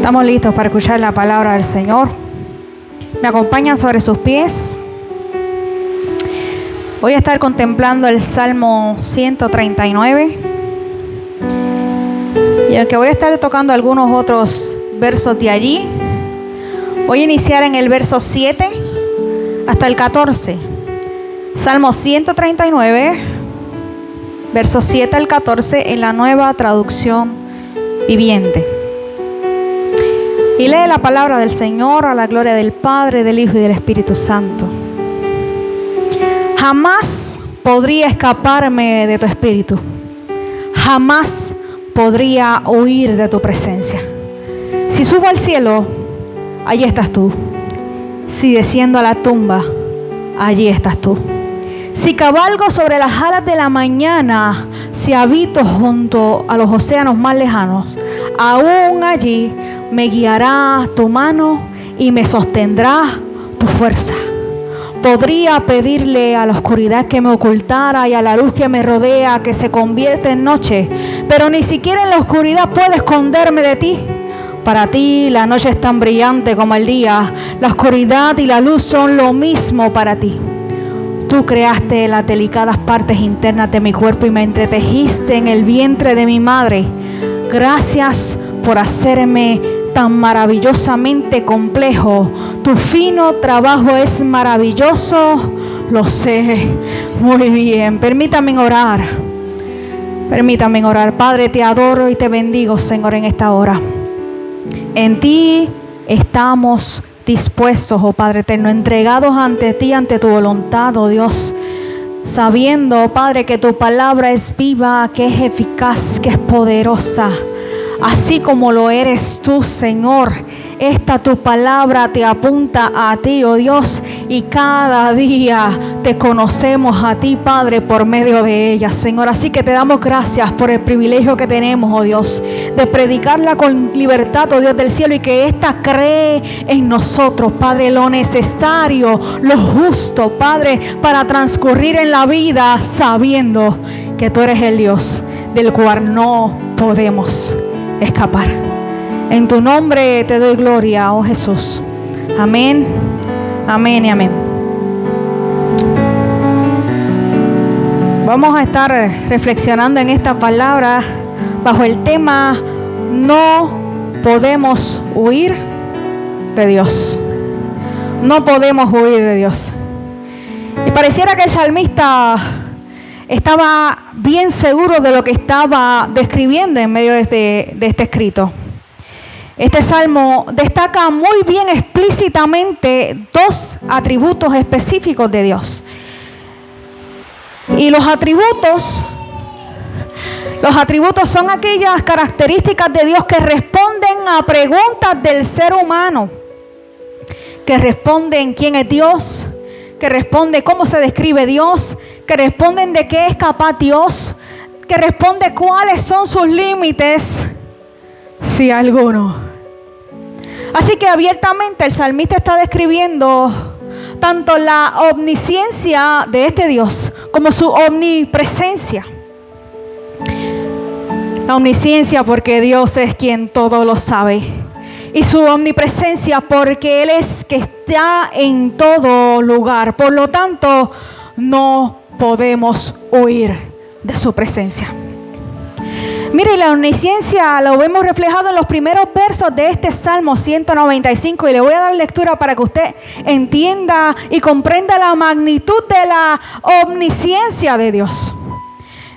Estamos listos para escuchar la palabra del Señor. Me acompañan sobre sus pies. Voy a estar contemplando el Salmo 139. Y aunque voy a estar tocando algunos otros versos de allí, voy a iniciar en el verso 7 hasta el 14. Salmo 139, versos 7 al 14 en la Nueva Traducción Viviente. Y lee la palabra del Señor a la gloria del Padre, del Hijo y del Espíritu Santo. Jamás podría escaparme de tu espíritu. Jamás podría huir de tu presencia. Si subo al cielo, allí estás tú. Si desciendo a la tumba, allí estás tú. Si cabalgo sobre las alas de la mañana, si habito junto a los océanos más lejanos, aún allí me guiará tu mano y me sostendrá tu fuerza. Podría pedirle a la oscuridad que me ocultara y a la luz que me rodea que se convierta en noche, pero ni siquiera en la oscuridad puedo esconderme de ti. Para ti la noche es tan brillante como el día, la oscuridad y la luz son lo mismo para ti. Tú creaste las delicadas partes internas de mi cuerpo y me entretejiste en el vientre de mi madre. Gracias por hacerme tan maravillosamente complejo. Tu fino trabajo es maravilloso, lo sé muy bien. Permítame orar. Padre, te adoro y te bendigo, Señor, en esta hora. En ti estamos dispuestos, oh Padre eterno, entregados ante ti, ante tu voluntad, oh Dios, sabiendo, Padre, que tu palabra es viva, que es eficaz, que es poderosa, así como lo eres tú, Señor. Esta tu palabra te apunta a ti, oh Dios, y cada día te conocemos a ti, Padre, por medio de ella, Señor. Así que te damos gracias por el privilegio que tenemos, oh Dios, de predicarla con libertad, oh Dios del cielo, y que ésta cree en nosotros, Padre, lo necesario, lo justo, Padre, para transcurrir en la vida sabiendo que tú eres el Dios del cual no podemos escapar. En tu nombre te doy gloria, oh Jesús. Amén, amén y amén. Vamos a estar reflexionando en esta palabra bajo el tema: no podemos huir de Dios. No podemos huir de Dios. Y pareciera que el salmista estaba bien seguro de lo que estaba describiendo en medio de este escrito. Este salmo destaca muy bien explícitamente dos atributos específicos de Dios. Y los atributos son aquellas características de Dios que responden a preguntas del ser humano, que responden quién es Dios, que responde cómo se describe Dios, que responden de qué es capaz Dios, que responde cuáles son sus límites, si alguno. Así que abiertamente el salmista está describiendo tanto la omnisciencia de este Dios como su omnipresencia. La omnisciencia porque Dios es quien todo lo sabe. Y su omnipresencia porque Él es que está en todo lugar. Por lo tanto, no podemos huir de su presencia. Mire, la omnisciencia lo vemos reflejado en los primeros versos de este Salmo 195. Y le voy a dar lectura para que usted entienda y comprenda la magnitud de la omnisciencia de Dios.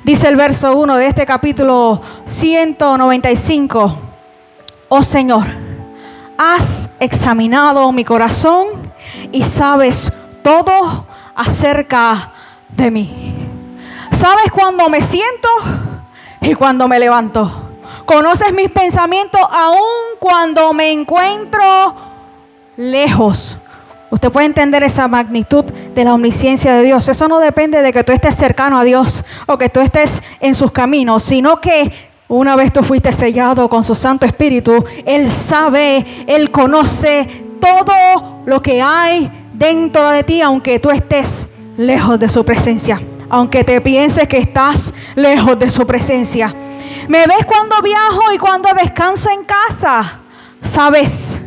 Dice el verso 1 de este capítulo 195. Oh Señor, has examinado mi corazón y sabes todo acerca de mí. Sabes cuando me siento y cuando me levanto. Conoces mis pensamientos aun cuando me encuentro lejos. Usted puede entender esa magnitud de la omnisciencia de Dios. Eso no depende de que tú estés cercano a Dios o que tú estés en sus caminos, sino que una vez tú fuiste sellado con su Santo Espíritu, Él sabe, Él conoce todo lo que hay dentro de ti, aunque tú estés lejos de su presencia. Aunque te pienses que estás lejos de su presencia. Me ves cuando viajo y cuando descanso en casa. sabes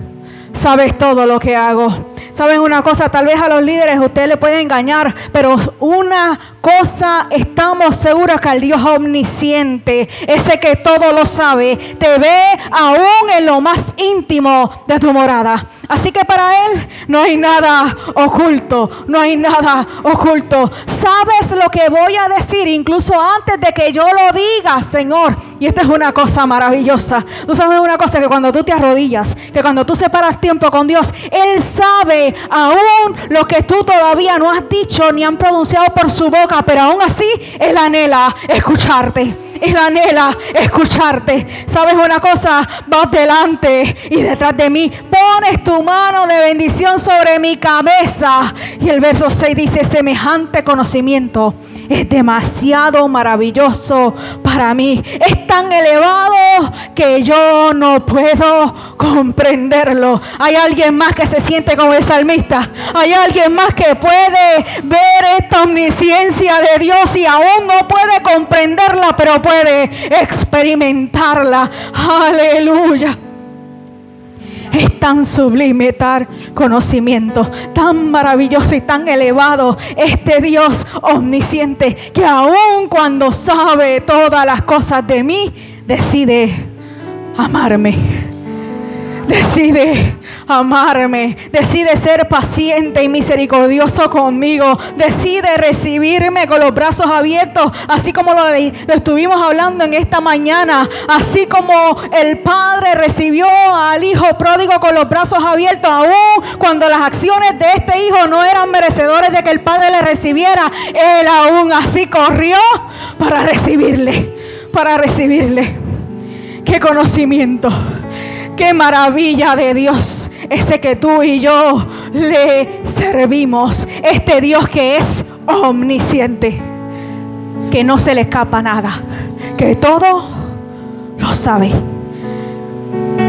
todo lo que hago. ¿Saben una cosa? Tal vez a los líderes usted le puede engañar, pero una cosa estamos seguros, que al Dios omnisciente, ese que todo lo sabe, te ve aún en lo más íntimo de tu morada. Así que para Él no hay nada oculto, no hay nada oculto. ¿Sabes lo que voy a decir incluso antes de que yo lo diga, Señor? Y esta es una cosa maravillosa. Tú sabes una cosa, que cuando tú te arrodillas, que cuando tú separas tiempo con Dios, Él sabe aún lo que tú todavía no has dicho ni han pronunciado por su boca, pero aún así Él anhela escucharte. Él anhela escucharte. ¿Sabes una cosa? Vas delante y detrás de mí. Pones tu mano de bendición sobre mi cabeza. Y el verso 6 dice: semejante conocimiento es demasiado maravilloso para mí. Es tan elevado que yo no puedo comprenderlo. Hay alguien más que se siente como el salmista. Hay alguien más que puede ver esta omnisciencia de Dios y aún no puede comprenderla, pero puede experimentarla. Aleluya. Es tan sublime, tal conocimiento, tan maravilloso y tan elevado este Dios omnisciente, que aun cuando sabe todas las cosas de mí, decide amarme. Decide amarme, decide ser paciente y misericordioso conmigo, decide recibirme con los brazos abiertos, así como lo estuvimos hablando en esta mañana, así como el Padre recibió al Hijo pródigo con los brazos abiertos, aún cuando las acciones de este Hijo no eran merecedores de que el Padre le recibiera, Él aún así corrió para recibirle, para recibirle. ¡Qué conocimiento! ¡Qué maravilla de Dios! Ese que tú y yo le servimos. Este Dios que es omnisciente, que no se le escapa nada, que todo lo sabe.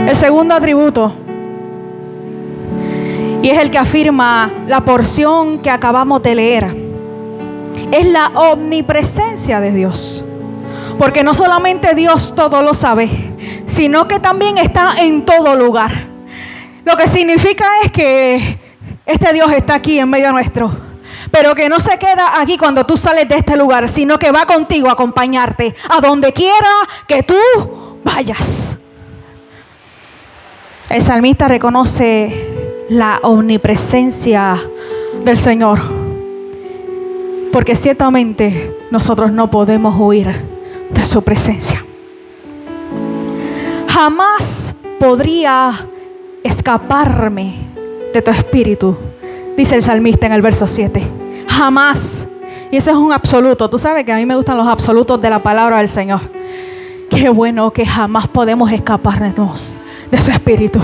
El segundo atributo, y es el que afirma la porción que acabamos de leer, es la omnipresencia de Dios. Porque no solamente Dios todo lo sabe, sino que también está en todo lugar. Lo que significa es que este Dios está aquí en medio nuestro, pero que no se queda aquí cuando tú sales de este lugar, sino que va contigo a acompañarte a donde quiera que tú vayas. El salmista reconoce la omnipresencia del Señor, porque ciertamente nosotros no podemos huir de su presencia. Jamás podría escaparme de tu espíritu, dice el salmista en el verso 7. Jamás. Y eso es un absoluto. Tú sabes que a mí me gustan los absolutos de la palabra del Señor. Qué bueno que jamás podemos escaparnos de su espíritu.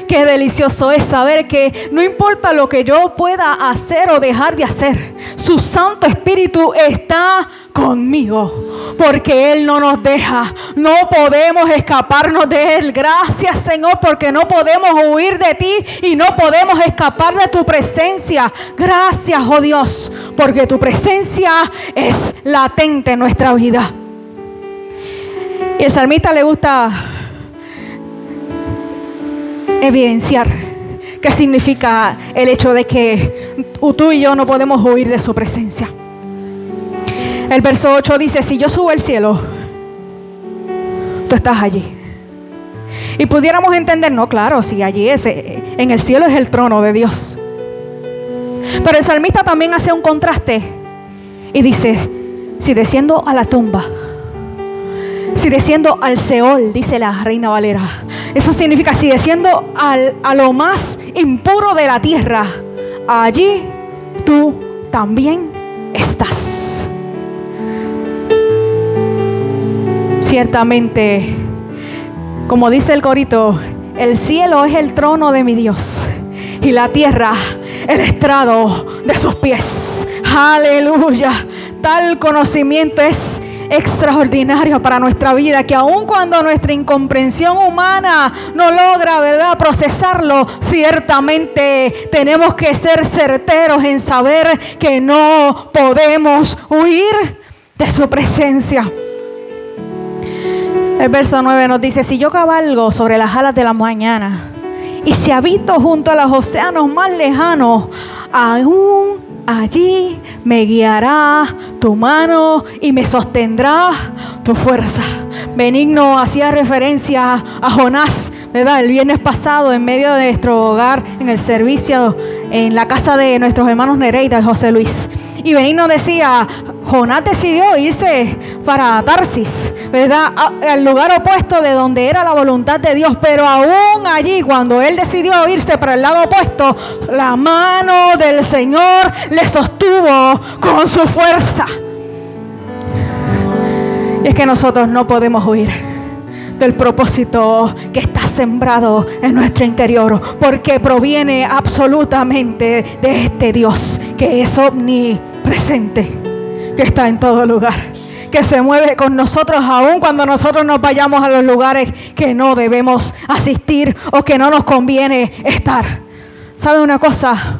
Qué delicioso es saber que no importa lo que yo pueda hacer o dejar de hacer, su Santo Espíritu está conmigo, porque Él no nos deja. No podemos escaparnos de Él. Gracias, Señor, porque no podemos huir de ti y no podemos escapar de tu presencia. Gracias, oh Dios, porque tu presencia es latente en nuestra vida. Y el salmista le gusta evidenciar qué significa el hecho de que tú y yo no podemos huir de su presencia. El verso 8 dice: si yo subo al cielo, tú estás allí. Y pudiéramos entender, no, claro, si allí es, en el cielo es el trono de Dios. Pero el salmista también hace un contraste y dice: si desciendo a la tumba, si desciendo al Seol, dice la Reina Valera. Eso significa si desciendo a lo más impuro de la tierra, allí tú también estás. Ciertamente, como dice el corito, el cielo es el trono de mi Dios y la tierra el estrado de sus pies. Aleluya. Tal conocimiento es extraordinario para nuestra vida, que aun cuando nuestra incomprensión humana no logra, ¿verdad?, procesarlo, ciertamente tenemos que ser certeros en saber que no podemos huir de su presencia. El verso 9 nos dice: si yo cabalgo sobre las alas de la mañana y si habito junto a los océanos más lejanos, aún allí me guiará tu mano y me sostendrá tu fuerza. Benigno hacía referencia a Jonás, ¿verdad? El viernes pasado, en medio de nuestro hogar, en el servicio, en la casa de nuestros hermanos Nereida y José Luis. Y Benigno decía: Jonás decidió irse para Tarsis, ¿verdad? Al lugar opuesto de donde era la voluntad de Dios. Pero aún allí, cuando él decidió irse para el lado opuesto, la mano del Señor le sostuvo con su fuerza. Y es que nosotros no podemos huir del propósito que está sembrado en nuestro interior, porque proviene absolutamente de este Dios que es omnipresente, que está en todo lugar, que se mueve con nosotros aun cuando nosotros nos vayamos a los lugares que no debemos asistir o que no nos conviene estar. ¿Sabe una cosa?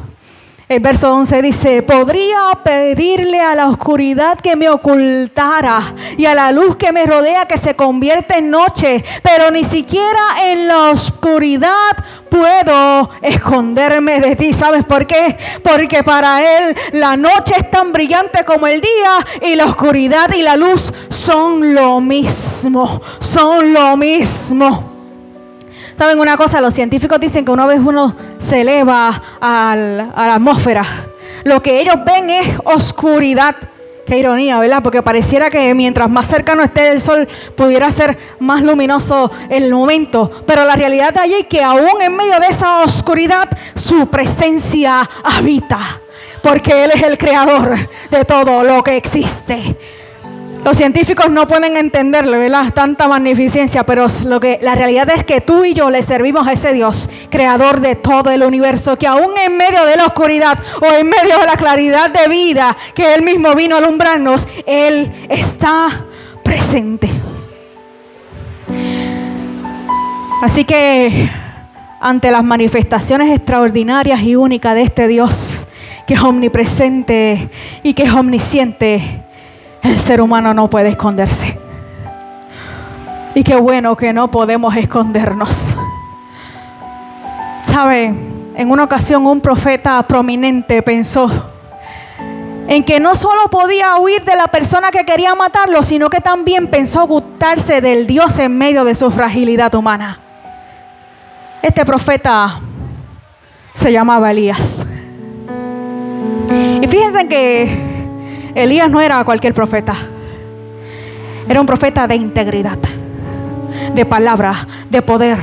El verso 11 dice: podría pedirle a la oscuridad que me ocultara y a la luz que me rodea que se convierta en noche, pero ni siquiera en la oscuridad puedo esconderme de ti. ¿Sabes por qué? Porque para Él la noche es tan brillante como el día, y la oscuridad y la luz son lo mismo, son lo mismo. ¿Saben una cosa? Los científicos dicen que una vez uno se eleva a la atmósfera, lo que ellos ven es oscuridad. Qué ironía, ¿verdad? Porque pareciera que mientras más cercano esté del sol, pudiera ser más luminoso el momento. Pero la realidad de allí es que aún en medio de esa oscuridad, su presencia habita. Porque Él es el creador de todo lo que existe. Los científicos no pueden entenderlo, ¿verdad? Tanta magnificencia, pero la realidad es que tú y yo le servimos a ese Dios, creador de todo el universo, que aún en medio de la oscuridad o en medio de la claridad de vida que Él mismo vino a alumbrarnos, Él está presente. Así que ante las manifestaciones extraordinarias y únicas de este Dios, que es omnipresente y que es omnisciente, el ser humano no puede esconderse. Y qué bueno que no podemos escondernos. ¿Sabe? En una ocasión un profeta prominente pensó en que no solo podía huir de la persona que quería matarlo, sino que también pensó ocultarse del Dios en medio de su fragilidad humana. Este profeta se llamaba Elías. Y fíjense que Elías no era cualquier profeta. Era un profeta de integridad, de palabra, de poder.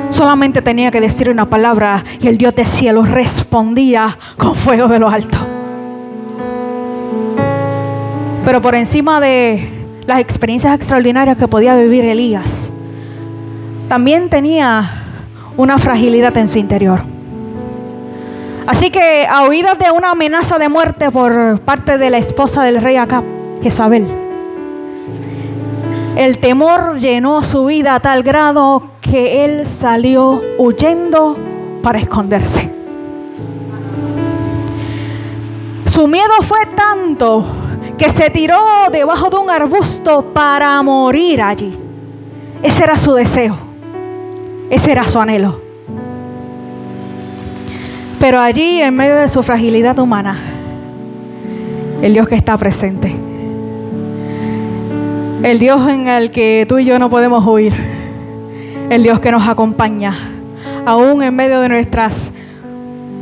Solamente tenía que decir una palabra y el Dios del cielo respondía con fuego de lo alto. Pero por encima de las experiencias extraordinarias que podía vivir Elías, también tenía una fragilidad en su interior. Así que, a oídas de una amenaza de muerte por parte de la esposa del rey Acab, Jezabel, el temor llenó su vida a tal grado que él salió huyendo para esconderse. Su miedo fue tanto que se tiró debajo de un arbusto para morir allí. Ese era su deseo, ese era su anhelo. Pero allí, en medio de su fragilidad humana, el Dios que está presente, el Dios en el que tú y yo no podemos huir, el Dios que nos acompaña, aún en medio de nuestras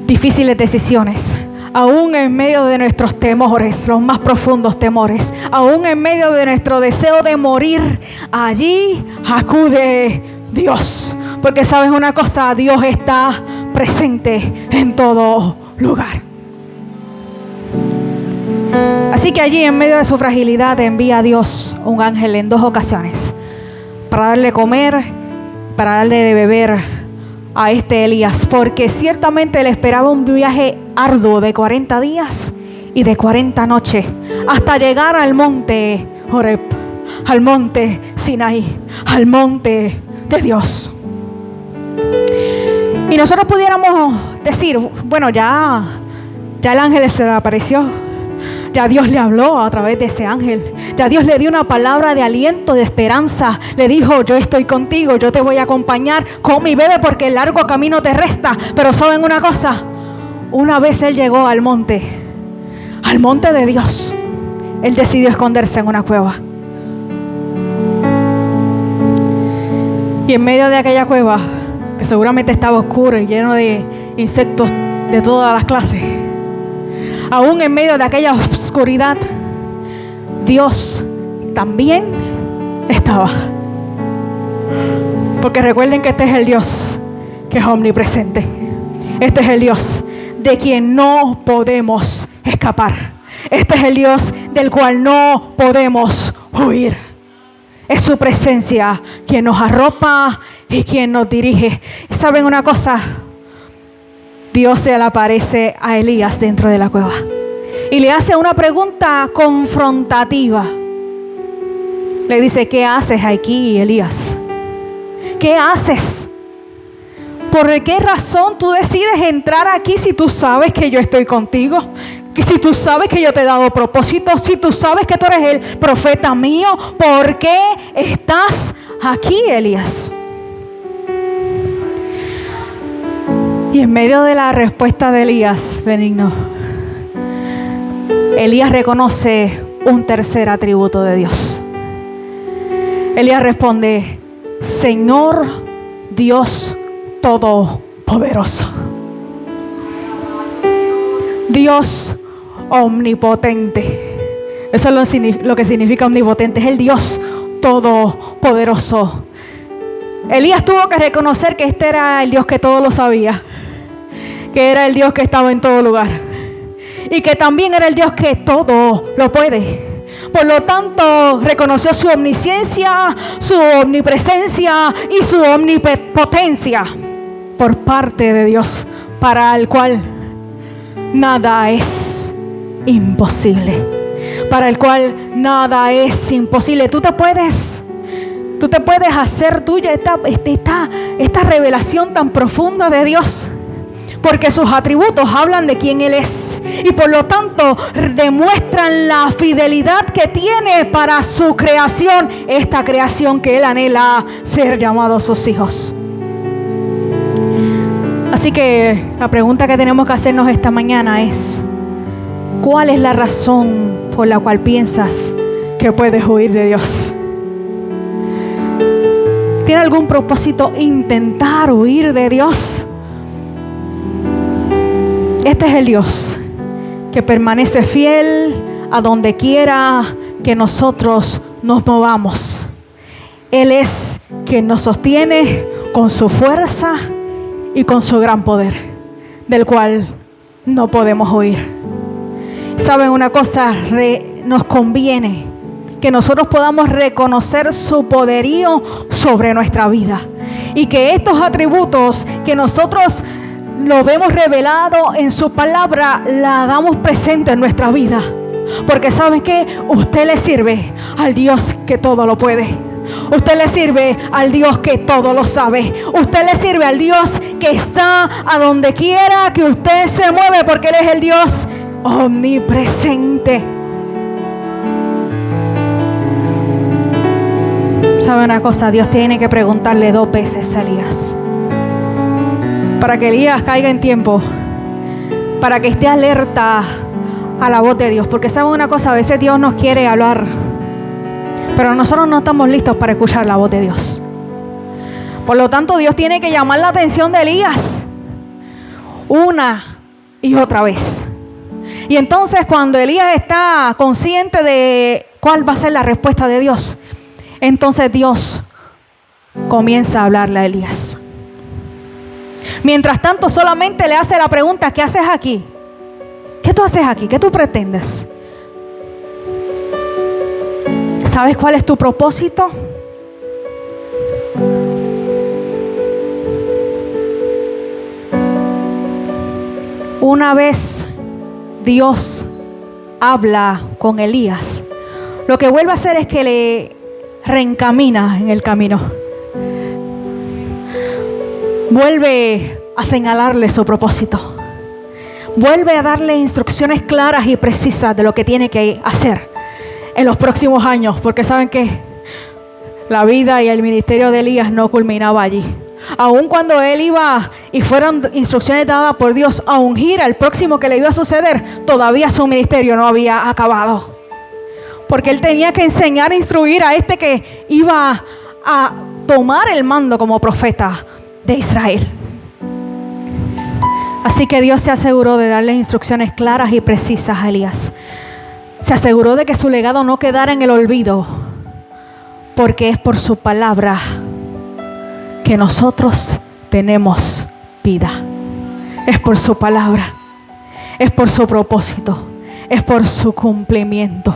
difíciles decisiones, aún en medio de nuestros temores, los más profundos temores, aún en medio de nuestro deseo de morir, allí acude Dios. Porque sabes una cosa, Dios está presente en todo lugar. Así que allí, en medio de su fragilidad, envía a Dios un ángel en 2 ocasiones para darle comer, para darle de beber a este Elías, porque ciertamente le esperaba un viaje arduo de 40 días y de 40 noches hasta llegar al monte Horeb, al monte Sinaí, al monte de Dios. Y nosotros pudiéramos decir, bueno, ya el ángel se le apareció, Ya Dios le habló a través de ese ángel. Ya Dios le dio una palabra de aliento, de esperanza. Le dijo, yo estoy contigo, yo te voy a acompañar. Come y bebe porque el largo camino te resta. Pero ¿saben una cosa? Una vez él llegó al monte de Dios, él decidió esconderse en una cueva. Y en medio de aquella cueva, que seguramente estaba oscuro y lleno de insectos de todas las clases, aún en medio de aquella oscuridad, Dios también estaba. Porque recuerden que este es el Dios que es omnipresente. Este es el Dios de quien no podemos escapar. Este es el Dios del cual no podemos huir. Es su presencia quien nos arropa y quien nos dirige. ¿Y saben una cosa? Dios se le aparece a Elías dentro de la cueva y le hace una pregunta confrontativa. Le dice, ¿qué haces aquí, Elías? ¿Qué haces? ¿Por qué razón tú decides entrar aquí si tú sabes que yo estoy contigo? Que si tú sabes que yo te he dado propósito, si tú sabes que tú eres el profeta mío, ¿por qué estás aquí, Elías? Y en medio de la respuesta de Elías, benigno, Elías reconoce un tercer atributo de Dios. Elías responde, Señor Dios Todopoderoso. Dios omnipotente. Eso es lo que significa omnipotente. Es el Dios todopoderoso. Elías tuvo que reconocer que este era el Dios que todo lo sabía, que era el Dios que estaba en todo lugar y que también era el Dios que todo lo puede. Por lo tanto, reconoció su omnisciencia, su omnipresencia y su omnipotencia por parte de Dios, para el cual nada es imposible. Para el cual nada es imposible. Tú te puedes hacer tuya esta revelación tan profunda de Dios, porque sus atributos hablan de quién Él es y por lo tanto demuestran la fidelidad que tiene para su creación, esta creación que Él anhela ser llamado sus hijos. Así que la pregunta que tenemos que hacernos esta mañana es, ¿cuál es la razón por la cual piensas que puedes huir de Dios? ¿Tiene algún propósito intentar huir de Dios? Este es el Dios que permanece fiel a donde quiera que nosotros nos movamos. Él es quien nos sostiene con su fuerza y con su gran poder, del cual no podemos huir. ¿Saben una cosa? Nos conviene que nosotros podamos reconocer su poderío sobre nuestra vida y que estos atributos que nosotros lo vemos revelado en su palabra, la hagamos presente en nuestra vida. Porque ¿saben qué? Usted le sirve al Dios que todo lo puede. Usted le sirve al Dios que todo lo sabe. Usted le sirve al Dios que está a donde quiera que usted se mueve, porque Él es el Dios omnipresente. ¿Sabe una cosa? Dios tiene que preguntarle 2 veces a Elías, para que Elías caiga en tiempo, para que esté alerta a la voz de Dios. Porque ¿saben una cosa? A veces Dios nos quiere hablar, pero nosotros no estamos listos para escuchar la voz de Dios. Por lo tanto, Dios tiene que llamar la atención de Elías una y otra vez. Y entonces, cuando Elías está consciente de cuál va a ser la respuesta de Dios, entonces Dios comienza a hablarle a Elías. Mientras tanto, solamente le hace la pregunta, ¿qué haces aquí? ¿Qué tú haces aquí? ¿Qué tú pretendes? ¿Sabes cuál es tu propósito? Una vez Dios habla con Elías, lo que vuelve a hacer es que le reencamina en el camino. Vuelve a señalarle su propósito. Vuelve a darle instrucciones claras y precisas de lo que tiene que hacer en los próximos años, porque saben que la vida y el ministerio de Elías no culminaba allí. Aun cuando él iba y fueron instrucciones dadas por Dios a ungir al próximo que le iba a suceder, todavía su ministerio no había acabado, porque él tenía que enseñar e instruir a este que iba a tomar el mando como profeta de Israel. Así que Dios se aseguró de darle instrucciones claras y precisas a Elías. Se aseguró de que su legado no quedara en el olvido, porque es por su palabra que nosotros tenemos vida. Es por su palabra, es por su propósito, es por su cumplimiento.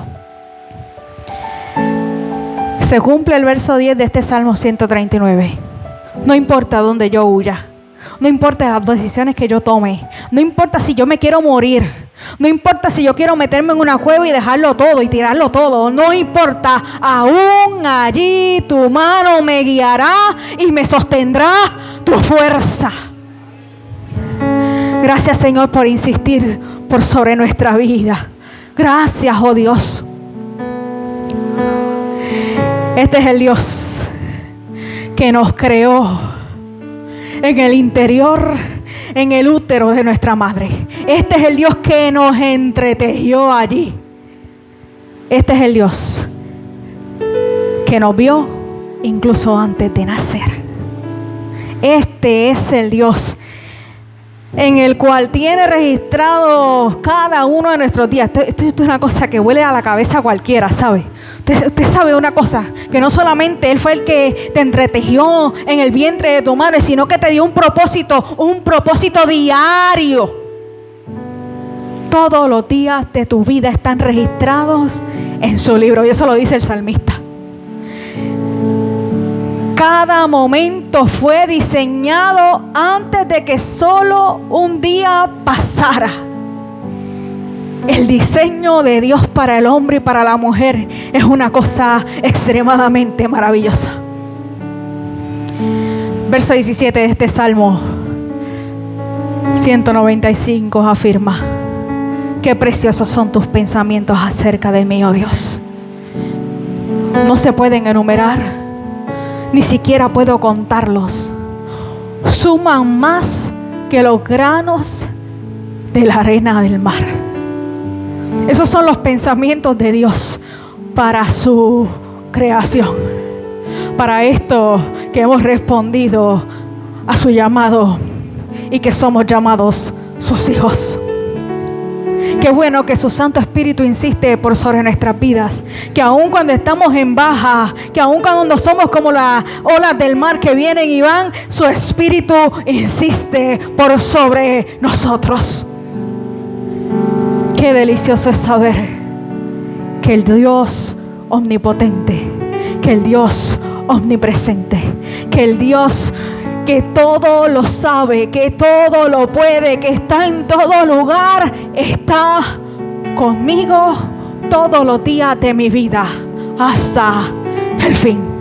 Se cumple el verso 10 de este Salmo 139. No importa dónde yo huya, no importa las decisiones que yo tome, no importa si yo me quiero morir, no importa si yo quiero meterme en una cueva y dejarlo todo y tirarlo todo, no importa, aún allí tu mano me guiará y me sostendrá tu fuerza. Gracias, Señor, por insistir por sobre nuestra vida. Gracias, oh Dios. Este es el Dios que nos creó en el interior, en el útero de nuestra madre. Este es el Dios que nos entretejió allí. Este es el Dios que nos vio incluso antes de nacer. Este es el Dios en el cual tiene registrado cada uno de nuestros días. Esto es una cosa que huele a la cabeza a cualquiera, ¿sabe? Usted sabe una cosa, que no solamente Él fue el que te entretejió en el vientre de tu madre, sino que te dio un propósito diario. Todos los días de tu vida están registrados en su libro, y eso lo dice el salmista. Cada momento fue diseñado antes de que solo un día pasara. El diseño de Dios para el hombre y para la mujer es una cosa extremadamente maravillosa. Verso 17 de este Salmo 195 afirma: qué preciosos son tus pensamientos acerca de mí, oh Dios. No se pueden enumerar, ni siquiera puedo contarlos. Suman más que los granos de la arena del mar. Esos son los pensamientos de Dios para su creación. Para esto que hemos respondido a su llamado y que somos llamados sus hijos. Qué bueno que su Santo Espíritu insiste por sobre nuestras vidas. Que aun cuando estamos en baja, que aun cuando somos como las olas del mar que vienen y van, su Espíritu insiste por sobre nosotros. Qué delicioso es saber que el Dios omnipotente, que el Dios omnipresente, que el Dios que todo lo sabe, que todo lo puede, que está en todo lugar, está conmigo todos los días de mi vida hasta el fin.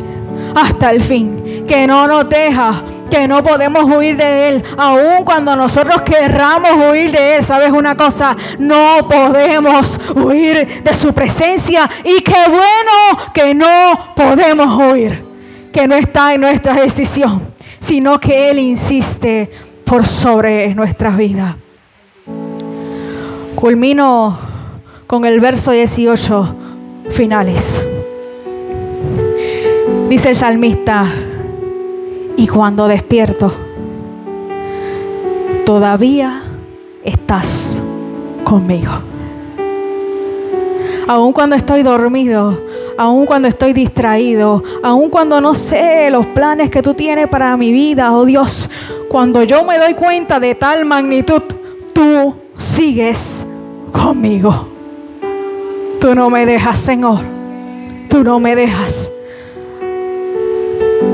Hasta el fin, que no nos deja, que no podemos huir de Él, aun cuando nosotros querramos huir de Él. ¿Sabes una cosa? No podemos huir de su presencia, y qué bueno que no podemos huir, que no está en nuestra decisión, sino que Él insiste por sobre nuestras vidas. Culmino con el verso 18 finales. Dice el salmista: y cuando despierto, todavía estás conmigo. Aun cuando estoy dormido, aun cuando estoy distraído, aun cuando no sé los planes que tú tienes para mi vida, oh Dios, cuando yo me doy cuenta de tal magnitud, tú sigues conmigo. Tú no me dejas, Señor. Tú no me dejas.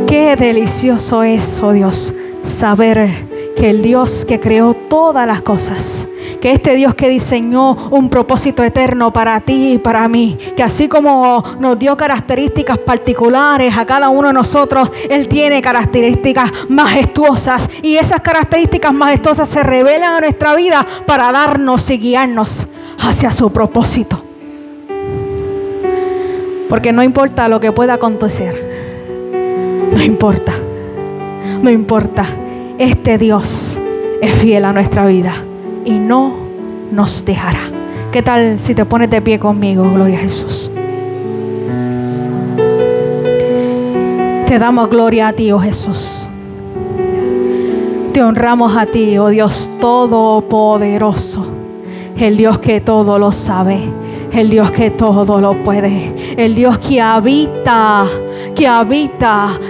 Qué delicioso es, oh Dios, saber que el Dios que creó todas las cosas, que este Dios que diseñó un propósito eterno para ti y para mí, que así como nos dio características particulares a cada uno de nosotros, Él tiene características majestuosas, y esas características majestuosas se revelan a nuestra vida para darnos y guiarnos hacia su propósito. Porque no importa lo que pueda acontecer, no importa. Este Dios es fiel a nuestra vida y no nos dejará. ¿Qué tal si te pones de pie conmigo? Gloria a Jesús. Te damos gloria a ti, oh Jesús. Te honramos a ti, oh Dios todopoderoso. El Dios que todo lo sabe, el Dios que todo lo puede, el Dios que habita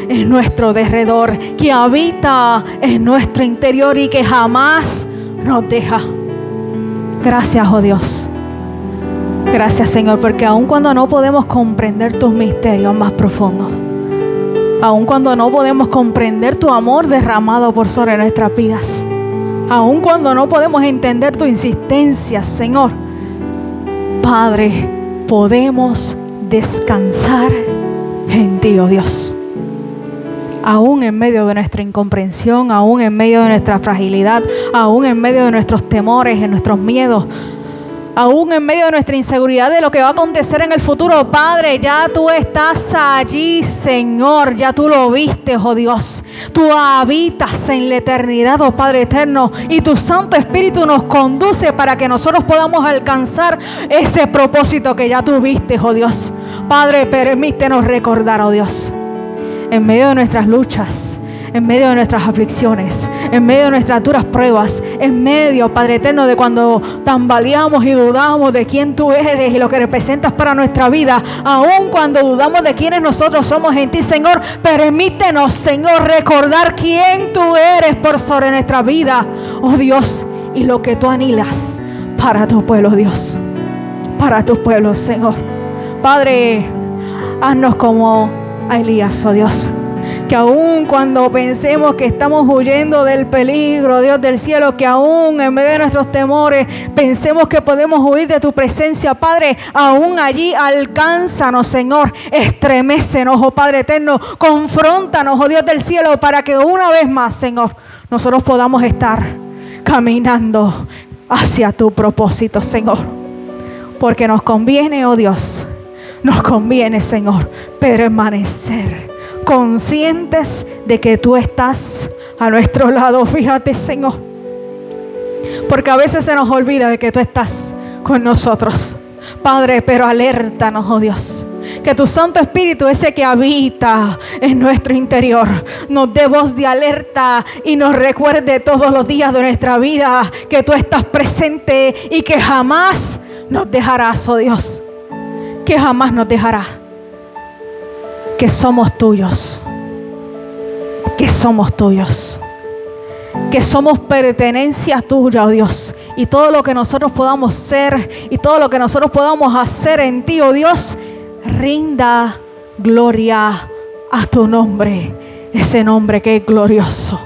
en nuestro derredor, que habita en nuestro interior y que jamás nos deja. Gracias, oh Dios. Gracias, Señor, porque aun cuando no podemos comprender tus misterios más profundos, aun cuando no podemos comprender tu amor derramado por sobre nuestras vidas, aun cuando no podemos entender tu insistencia, Señor, Padre, podemos descansar en ti, oh Dios. Aún en medio de nuestra incomprensión, aún en medio de nuestra fragilidad, aún en medio de nuestros temores, de nuestros miedos, aún en medio de nuestra inseguridad de lo que va a acontecer en el futuro, Padre, ya tú estás allí, Señor, ya tú lo viste, oh Dios. Tú habitas en la eternidad, oh Padre eterno, y tu Santo Espíritu nos conduce para que nosotros podamos alcanzar ese propósito que ya tú viste, oh Dios. Padre, permítenos recordar, oh Dios, en medio de nuestras luchas, en medio de nuestras aflicciones, en medio de nuestras duras pruebas, en medio, Padre eterno, de cuando tambaleamos y dudamos de quién tú eres y lo que representas para nuestra vida, aun cuando dudamos de quiénes nosotros somos en ti, Señor, permítenos, Señor, recordar quién tú eres por sobre nuestra vida, oh Dios, y lo que tú anhelas para tu pueblo, Dios, para tu pueblo, Señor. Padre, haznos como a Elías, oh Dios, que aun cuando pensemos que estamos huyendo del peligro, Dios del cielo, que aun en medio de nuestros temores pensemos que podemos huir de tu presencia, Padre, aún allí alcánzanos, Señor, estremécenos, oh Padre eterno, confróntanos, oh Dios del cielo, para que una vez más, Señor, nosotros podamos estar caminando hacia tu propósito, Señor, porque nos conviene, oh Dios, nos conviene, Señor, permanecer conscientes de que tú estás a nuestro lado. Fíjate, Señor, porque a veces se nos olvida de que tú estás con nosotros, Padre, pero alértanos, oh Dios, que tu Santo Espíritu, ese que habita en nuestro interior, nos dé voz de alerta y nos recuerde todos los días de nuestra vida que tú estás presente y que jamás nos dejarás, oh Dios, que jamás nos dejarás, que somos tuyos, que somos tuyos, que somos pertenencia tuya, oh Dios, y todo lo que nosotros podamos ser y todo lo que nosotros podamos hacer en ti, oh Dios, rinda gloria a tu nombre, ese nombre que es glorioso,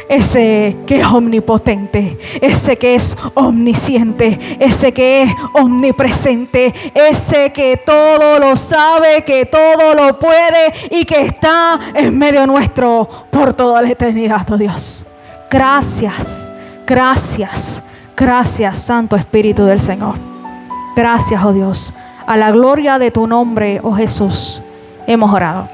ese que es omnipotente, ese que es omnisciente, ese que es omnipresente, ese que todo lo sabe, que todo lo puede y que está en medio nuestro por toda la eternidad, oh Dios. Gracias, gracias, gracias, Santo Espíritu del Señor. Gracias, oh Dios. A la gloria de tu nombre, oh Jesús, hemos orado.